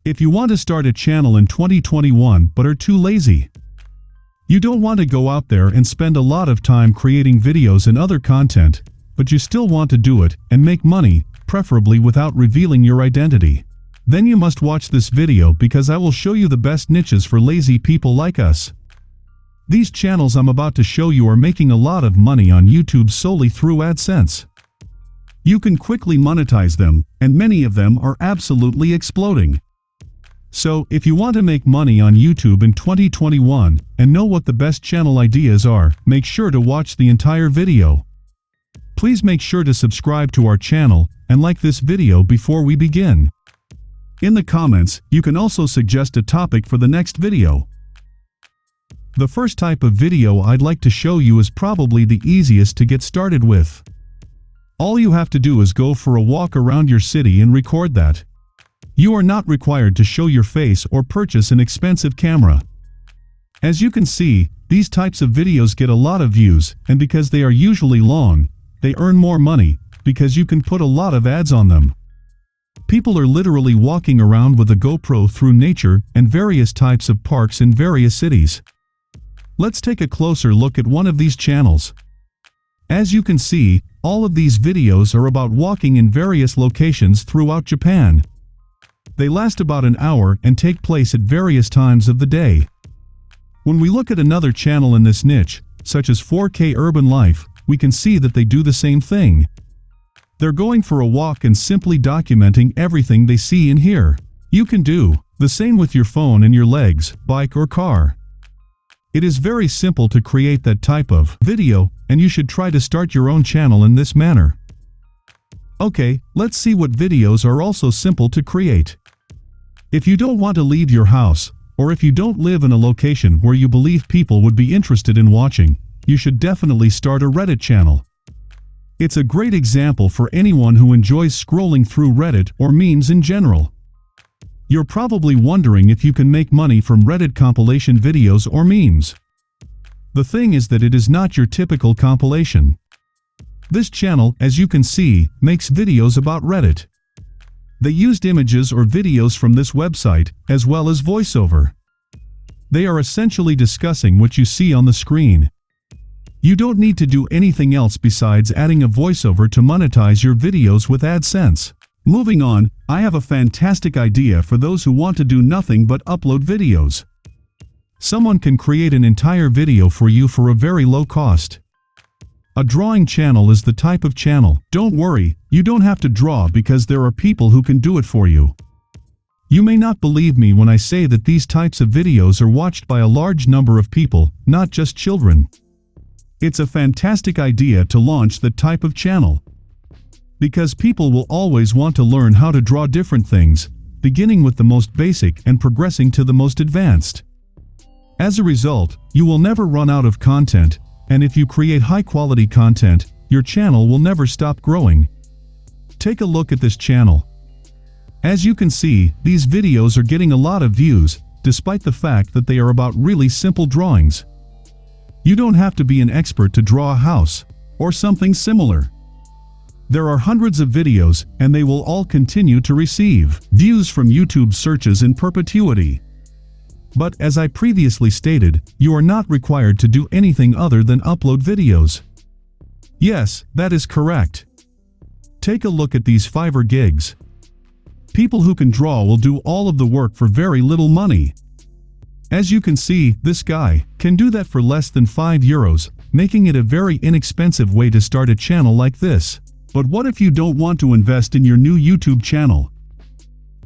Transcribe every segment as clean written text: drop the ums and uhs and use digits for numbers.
If you want to start a channel in 2021 but are too lazy, you don't want to go out there and spend a lot of time creating videos and other content, but you still want to do it and make money, preferably without revealing your identity, then you must watch this video because I will show you the best niches for lazy people like us. These channels I'm about to show you are making a lot of money on YouTube solely through AdSense. You can quickly monetize them, and many of them are absolutely exploding. So, if you want to make money on YouTube in 2021 and know what the best channel ideas are, make sure to watch the entire video. Please make sure to subscribe to our channel and like this video before we begin. In the comments, you can also suggest a topic for the next video. The first type of video I'd like to show you is probably the easiest to get started with. All you have to do is go for a walk around your city and record that. You are not required to show your face or purchase an expensive camera. As you can see, these types of videos get a lot of views, and because they are usually long, they earn more money, because you can put a lot of ads on them. People are literally walking around with a GoPro through nature and various types of parks in various cities. Let's take a closer look at one of these channels. As you can see, all of these videos are about walking in various locations throughout Japan. They last about an hour and take place at various times of the day. When we look at another channel in this niche, such as 4K Urban Life, we can see that they do the same thing. They're going for a walk and simply documenting everything they see and hear. You can do the same with your phone and your legs, bike or car. It is very simple to create that type of video, and you should try to start your own channel in this manner. Okay, let's see what videos are also simple to create. If you don't want to leave your house, or if you don't live in a location where you believe people would be interested in watching, you should definitely start a Reddit channel. It's a great example for anyone who enjoys scrolling through Reddit or memes in general. You're probably wondering if you can make money from Reddit compilation videos or memes. The thing is that it is not your typical compilation. This channel, as you can see, makes videos about Reddit. They used images or videos from this website, as well as voiceover. They are essentially discussing what you see on the screen. You don't need to do anything else besides adding a voiceover to monetize your videos with AdSense. Moving on, I have a fantastic idea for those who want to do nothing but upload videos. Someone can create an entire video for you for a very low cost. A drawing channel is the type of channel. Don't worry, you don't have to draw because there are people who can do it for you. You may not believe me when I say that these types of videos are watched by a large number of people, not just children. It's a fantastic idea to launch that type of channel. Because people will always want to learn how to draw different things, beginning with the most basic and progressing to the most advanced. As a result, you will never run out of content, and if you create high-quality content, your channel will never stop growing. Take a look at this channel. As you can see, these videos are getting a lot of views, despite the fact that they are about really simple drawings. You don't have to be an expert to draw a house, or something similar. There are hundreds of videos, and they will all continue to receive views from YouTube searches in perpetuity. But as I previously stated, you are not required to do anything other than upload videos. Yes, that is correct. Take a look at these Fiverr gigs. People who can draw will do all of the work for very little money. As you can see, this guy can do that for less than €5, making it a very inexpensive way to start a channel like this. But what if you don't want to invest in your new YouTube channel?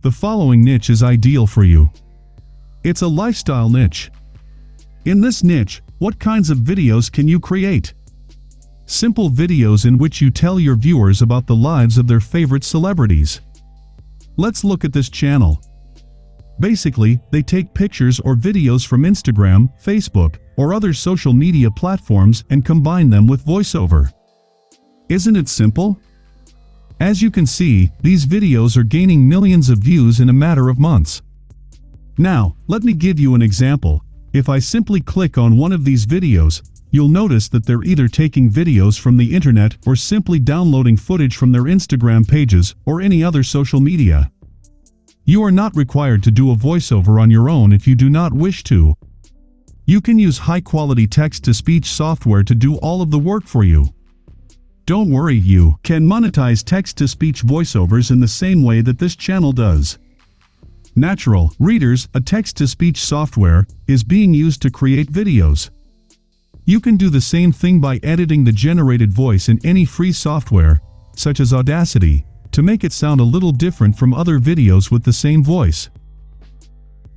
The following niche is ideal for you. It's a lifestyle niche. In this niche, what kinds of videos can you create? Simple videos in which you tell your viewers about the lives of their favorite celebrities. Let's look at this channel. Basically, they take pictures or videos from Instagram, Facebook, or other social media platforms and combine them with voiceover. Isn't it simple? As you can see, these videos are gaining millions of views in a matter of months. Now, let me give you an example. If I simply click on one of these videos, you'll notice that they're either taking videos from the internet or simply downloading footage from their Instagram pages or any other social media. You are not required to do a voiceover on your own if you do not wish to. You can use high-quality text-to-speech software to do all of the work for you. Don't worry, you can monetize text-to-speech voiceovers in the same way that this channel does. Natural Readers, a text-to-speech software, is being used to create videos. You can do the same thing by editing the generated voice in any free software, such as Audacity, to make it sound a little different from other videos with the same voice.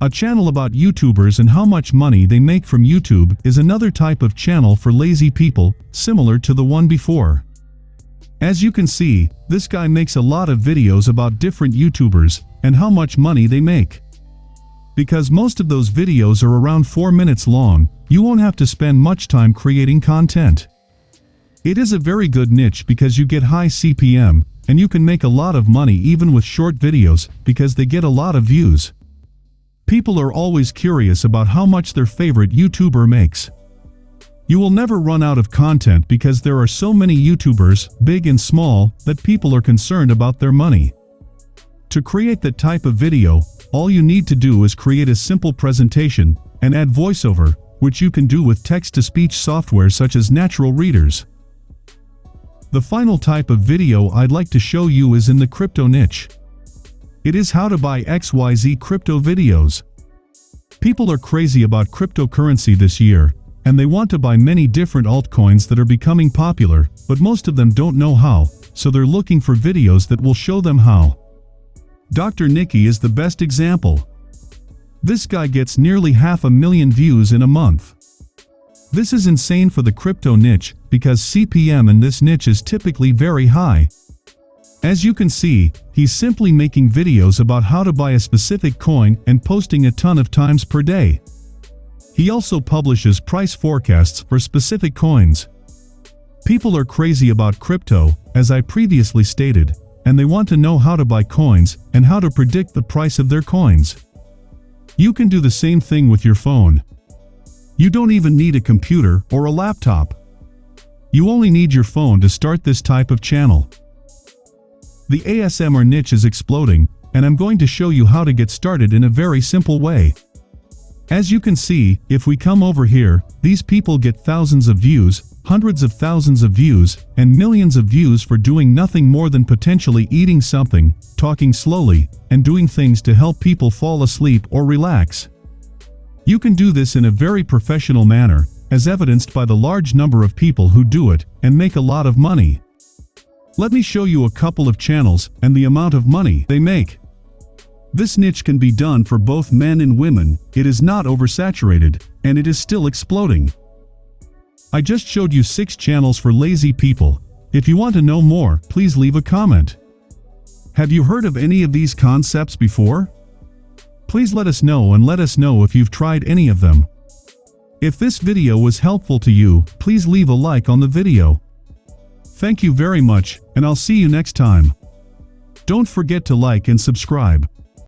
A channel about YouTubers and how much money they make from YouTube is another type of channel for lazy people, similar to the one before. As you can see, this guy makes a lot of videos about different YouTubers and how much money they make. Because most of those videos are around 4 minutes long, you won't have to spend much time creating content. It is a very good niche because you get high CPM, and you can make a lot of money even with short videos because they get a lot of views. People are always curious about how much their favorite YouTuber makes. You will never run out of content because there are so many YouTubers, big and small, that people are concerned about their money. To create that type of video, all you need to do is create a simple presentation and add voiceover, which you can do with text-to-speech software such as Natural Readers. The final type of video I'd like to show you is in the crypto niche. It is how to buy XYZ crypto videos. People are crazy about cryptocurrency this year, and they want to buy many different altcoins that are becoming popular, but most of them don't know how, so they're looking for videos that will show them how. Dr. Nikki is the best example. This guy gets nearly 500,000 views in a month. This is insane for the crypto niche because CPM in this niche is typically very high. As you can see, he's simply making videos about how to buy a specific coin and posting a ton of times per day. He also publishes price forecasts for specific coins. People are crazy about crypto, as I previously stated, and they want to know how to buy coins and how to predict the price of their coins. You can do the same thing with your phone. You don't even need a computer or a laptop. You only need your phone to start this type of channel. The ASMR niche is exploding, and I'm going to show you how to get started in a very simple way. As you can see, if we come over here, these people get thousands of views, hundreds of thousands of views, and millions of views for doing nothing more than potentially eating something, talking slowly, and doing things to help people fall asleep or relax. You can do this in a very professional manner, as evidenced by the large number of people who do it and make a lot of money. Let me show you a couple of channels and the amount of money they make. This niche can be done for both men and women, it is not oversaturated, and it is still exploding. I just showed you 6 channels for lazy people. If you want to know more, please leave a comment. Have you heard of any of these concepts before? Please let us know and let us know if you've tried any of them. If this video was helpful to you, please leave a like on the video. Thank you very much, and I'll see you next time. Don't forget to like and subscribe.